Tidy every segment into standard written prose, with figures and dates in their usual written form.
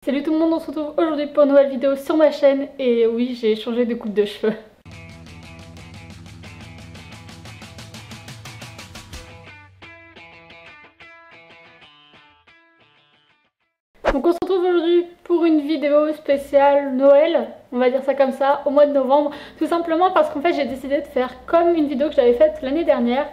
Salut tout le monde, on se retrouve aujourd'hui pour une nouvelle vidéo sur ma chaîne et oui, j'ai changé de coupe de cheveux. Donc on se retrouve aujourd'hui pour une vidéo spéciale Noël, on va dire ça comme ça, au mois de novembre. Tout simplement parce qu'en fait j'ai décidé de faire comme une vidéo que j'avais faite l'année dernière,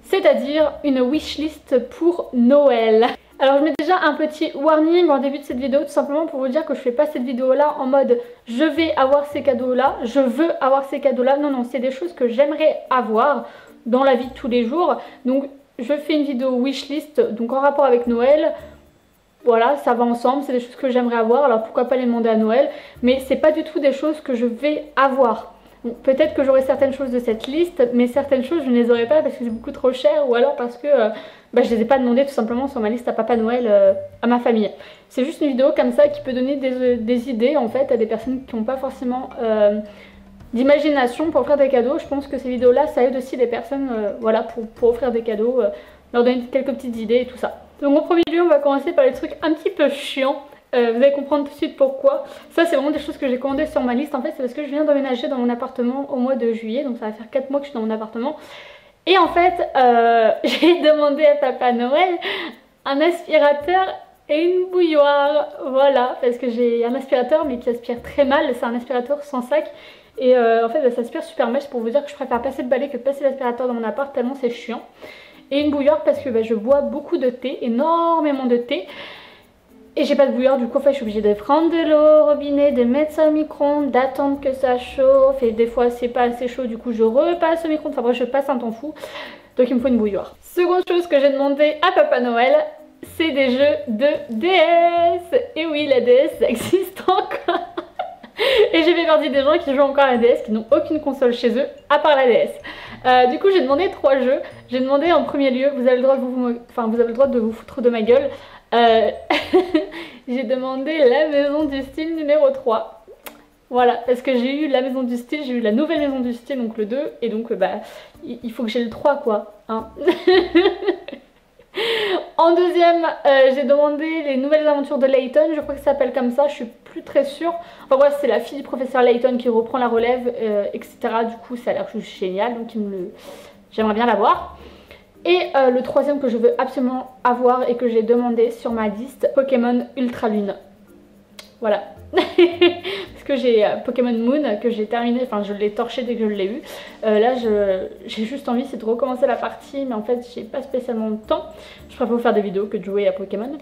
c'est-à-dire une wishlist pour Noël. Alors je mets déjà un petit warning en début de cette vidéo tout simplement pour vous dire que je fais pas cette vidéo là en mode je vais avoir ces cadeaux là, je veux avoir ces cadeaux là. Non, c'est des choses que j'aimerais avoir dans la vie de tous les jours. Donc je fais une vidéo wishlist donc en rapport avec Noël. Voilà, ça va ensemble, c'est des choses que j'aimerais avoir, alors pourquoi pas les demander à Noël, mais c'est pas du tout des choses que je vais avoir. Peut-être que j'aurai certaines choses de cette liste, mais certaines choses je ne les aurai pas parce que c'est beaucoup trop cher ou alors parce que je les ai pas demandées tout simplement sur ma liste à Papa Noël, à ma famille. C'est juste une vidéo comme ça qui peut donner des idées en fait à des personnes qui n'ont pas forcément d'imagination pour offrir des cadeaux. Je pense que ces vidéos là ça aide aussi les personnes voilà, pour offrir des cadeaux, leur donner quelques petites idées et tout ça. Donc en premier lieu on va commencer par les trucs un petit peu chiants. Vous allez comprendre tout de suite pourquoi. Ça c'est vraiment des choses que j'ai commandées sur ma liste. En fait c'est parce que je viens d'emménager dans mon appartement au mois de juillet. Donc ça va faire 4 mois que je suis dans mon appartement. Et en fait j'ai demandé à Papa Noël un aspirateur et une bouilloire. Voilà, parce que j'ai un aspirateur mais qui aspire très mal. C'est un aspirateur sans sac. Et en fait ça aspire super mal. C'est pour vous dire que je préfère passer le balai que de passer l'aspirateur dans mon appart tellement c'est chiant. Et une bouilloire parce que je bois beaucoup de thé, énormément de thé. Et j'ai pas de bouilloire, du coup en fait je suis obligée de prendre de l'eau au robinet, de mettre ça au micro-ondes, d'attendre que ça chauffe. Et des fois c'est pas assez chaud, du coup je repasse au micro-ondes, enfin bref je passe un temps fou. Donc il me faut une bouilloire. Seconde chose que j'ai demandé à Papa Noël, c'est des jeux de DS. Et oui, la DS ça existe encore. Et j'ai fait partie des gens qui jouent encore à la DS, qui n'ont aucune console chez eux, à part la DS. Du coup j'ai demandé 3 jeux. J'ai demandé en premier lieu, vous avez le droit de vous foutre de ma gueule. J'ai demandé la maison du style numéro 3. Voilà, parce que j'ai eu la maison du style, j'ai eu la nouvelle maison du style, donc le 2. Et donc il faut que j'ai le 3 quoi. Hein. En deuxième, j'ai demandé les nouvelles aventures de Layton, je crois que ça s'appelle comme ça, je suis plus très sûre. Enfin bref, c'est la fille du professeur Layton qui reprend la relève, etc. Du coup, ça a l'air juste génial, donc j'aimerais bien l'avoir. Et le troisième que je veux absolument avoir et que j'ai demandé sur ma liste, Pokémon Ultra Lune. Voilà. Parce que j'ai Pokémon Moon que j'ai terminé, enfin je l'ai torché dès que je l'ai eu. Là j'ai juste envie c'est de recommencer la partie, mais en fait j'ai pas spécialement de temps. Je préfère vous faire des vidéos que de jouer à Pokémon.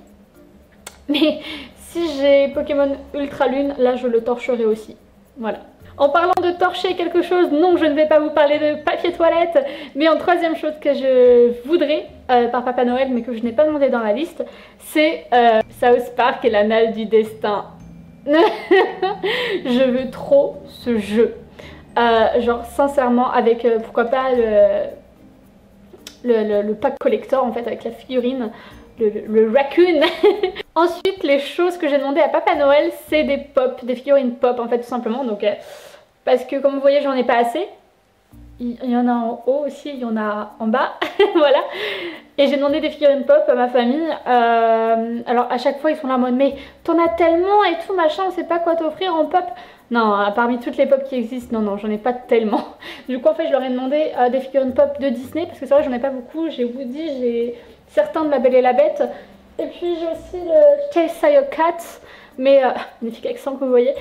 Mais si j'ai Pokémon Ultra Lune, là je le torcherai aussi. Voilà. En parlant de torcher quelque chose, non je ne vais pas vous parler de papier toilette, mais en troisième chose que je voudrais par Papa Noël mais que je n'ai pas demandé dans la liste, c'est South Park et l'anal du destin. Je veux trop ce jeu. Genre sincèrement avec pourquoi pas le pack collector en fait avec la figurine, le raccoon. Ensuite les choses que j'ai demandé à Papa Noël c'est des pop, des figurines pop en fait tout simplement. Donc parce que comme vous voyez j'en ai pas assez. Il y en a en haut aussi, il y en a en bas. Voilà. Et j'ai demandé des figurines pop à ma famille. Alors à chaque fois ils sont là en mode mais t'en as tellement et tout machin, on sait pas quoi t'offrir en pop. Non, parmi toutes les pop qui existent, non j'en ai pas tellement. Du coup en fait je leur ai demandé des figurines pop de Disney parce que c'est vrai j'en ai pas beaucoup. J'ai Woody, j'ai certains de La Belle et la Bête. Et puis j'ai aussi le Cheshire Cat. Mais magnifique accent que vous voyez.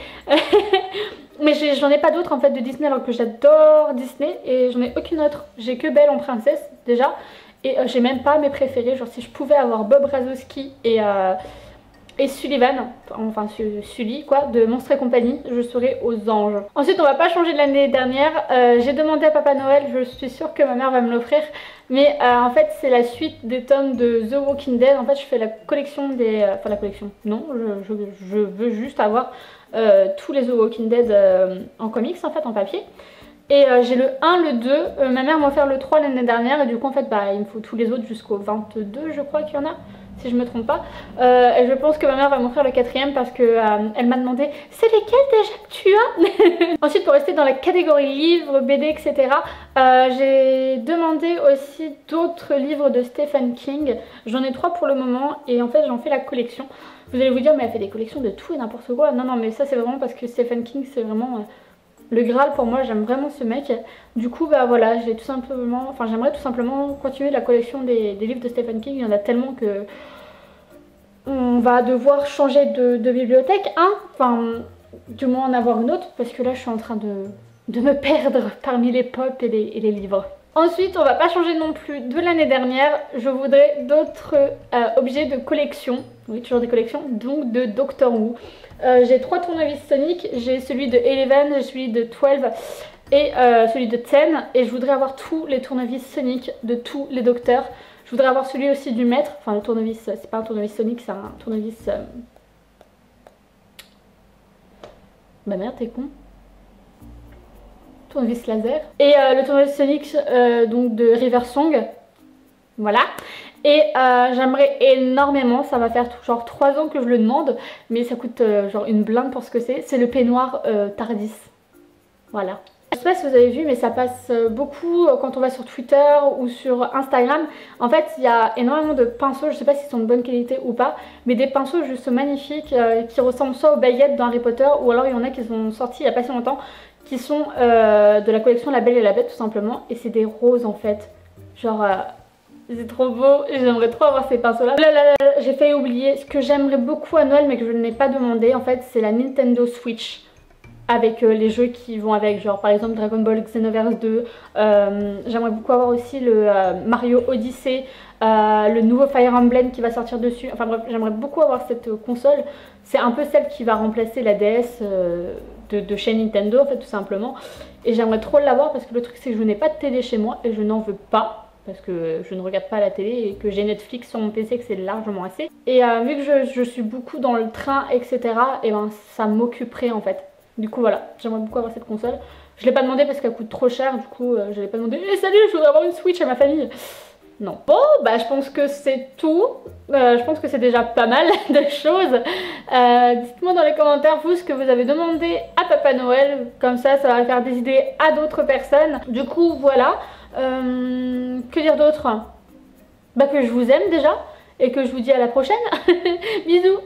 Mais j'en ai pas d'autres en fait de Disney alors que j'adore Disney et j'en ai aucune autre. J'ai que Belle en princesse déjà et j'ai même pas mes préférés. Genre si je pouvais avoir Bob Razowski et Sullivan, enfin Sully quoi, de Monstres et compagnie, je serais aux anges. Ensuite on va pas changer de l'année dernière, j'ai demandé à Papa Noël, je suis sûre que ma mère va me l'offrir, mais en fait c'est la suite des tomes de The Walking Dead. En fait je fais la collection des... enfin la collection, non, je veux juste avoir tous les The Walking Dead en comics en fait, en papier. Et j'ai le 1, le 2, ma mère m'a offert le 3 l'année dernière et du coup en fait il me faut tous les autres jusqu'au 22 je crois qu'il y en a. Si je me trompe pas, et je pense que ma mère va m'offrir le 4e parce que elle m'a demandé c'est lesquels déjà que tu as. Ensuite pour rester dans la catégorie livres, BD etc, j'ai demandé aussi d'autres livres de Stephen King. J'en ai 3 pour le moment et en fait j'en fais la collection. Vous allez vous dire mais elle fait des collections de tout et n'importe quoi. Non mais ça c'est vraiment parce que Stephen King c'est vraiment le Graal pour moi, j'aime vraiment ce mec. Du coup bah voilà, j'ai tout simplement, enfin j'aimerais tout simplement continuer la collection des livres de Stephen King. Il y en a tellement que on va devoir changer de bibliothèque, hein, enfin du moins en avoir une autre parce que là je suis en train de me perdre parmi les pop et les livres. Ensuite, on va pas changer non plus de l'année dernière. Je voudrais d'autres objets de collection. Oui, toujours des collections. Donc de Doctor Who. J'ai 3 tournevis Sonic. J'ai celui de 11, j'ai celui de 12 et celui de 10. Et je voudrais avoir tous les tournevis Sonic de tous les docteurs. Je voudrais avoir celui aussi du maître. Enfin, le tournevis, c'est pas un tournevis Sonic, c'est un tournevis... Bah merde, t'es con. Tournevis laser et le tournevis Sonic donc de River Song, voilà. Et j'aimerais énormément, ça va faire genre 3 ans que je le demande, mais ça coûte genre une blinde pour ce que c'est le peignoir Tardis, voilà. Je sais pas si vous avez vu mais ça passe beaucoup quand on va sur Twitter ou sur Instagram. En fait il y a énormément de pinceaux, je sais pas s'ils sont de bonne qualité ou pas, mais des pinceaux juste magnifiques qui ressemblent soit aux baguettes dans Harry Potter ou alors il y en a qui sont sortis il y a pas si longtemps qui sont de la collection La Belle et la Bête tout simplement, et c'est des roses en fait, genre c'est trop beau, j'aimerais trop avoir ces pinceaux là. J'ai failli oublier ce que j'aimerais beaucoup à Noël mais que je n'ai pas demandé, en fait c'est la Nintendo Switch avec les jeux qui vont avec, genre par exemple Dragon Ball Xenoverse 2, j'aimerais beaucoup avoir aussi le Mario Odyssey, le nouveau Fire Emblem qui va sortir dessus, enfin bref j'aimerais beaucoup avoir cette console, c'est un peu celle qui va remplacer la DS de chez Nintendo en fait tout simplement, et j'aimerais trop l'avoir parce que le truc c'est que je n'ai pas de télé chez moi et je n'en veux pas parce que je ne regarde pas la télé et que j'ai Netflix sur mon PC, que c'est largement assez, et vu que je suis beaucoup dans le train etc, et ben ça m'occuperait en fait. Du coup voilà, j'aimerais beaucoup avoir cette console. Je l'ai pas demandé parce qu'elle coûte trop cher, du coup je l'ai pas demandé. Eh salut, je voudrais avoir une Switch à ma famille. Non. Bon bah je pense que c'est tout. Je pense que c'est déjà pas mal de choses. Dites-moi dans les commentaires vous ce que vous avez demandé à Papa Noël. Comme ça va faire des idées à d'autres personnes. Du coup voilà. Que dire d'autre? Bah que je vous aime déjà. Et que je vous dis à la prochaine. Bisous.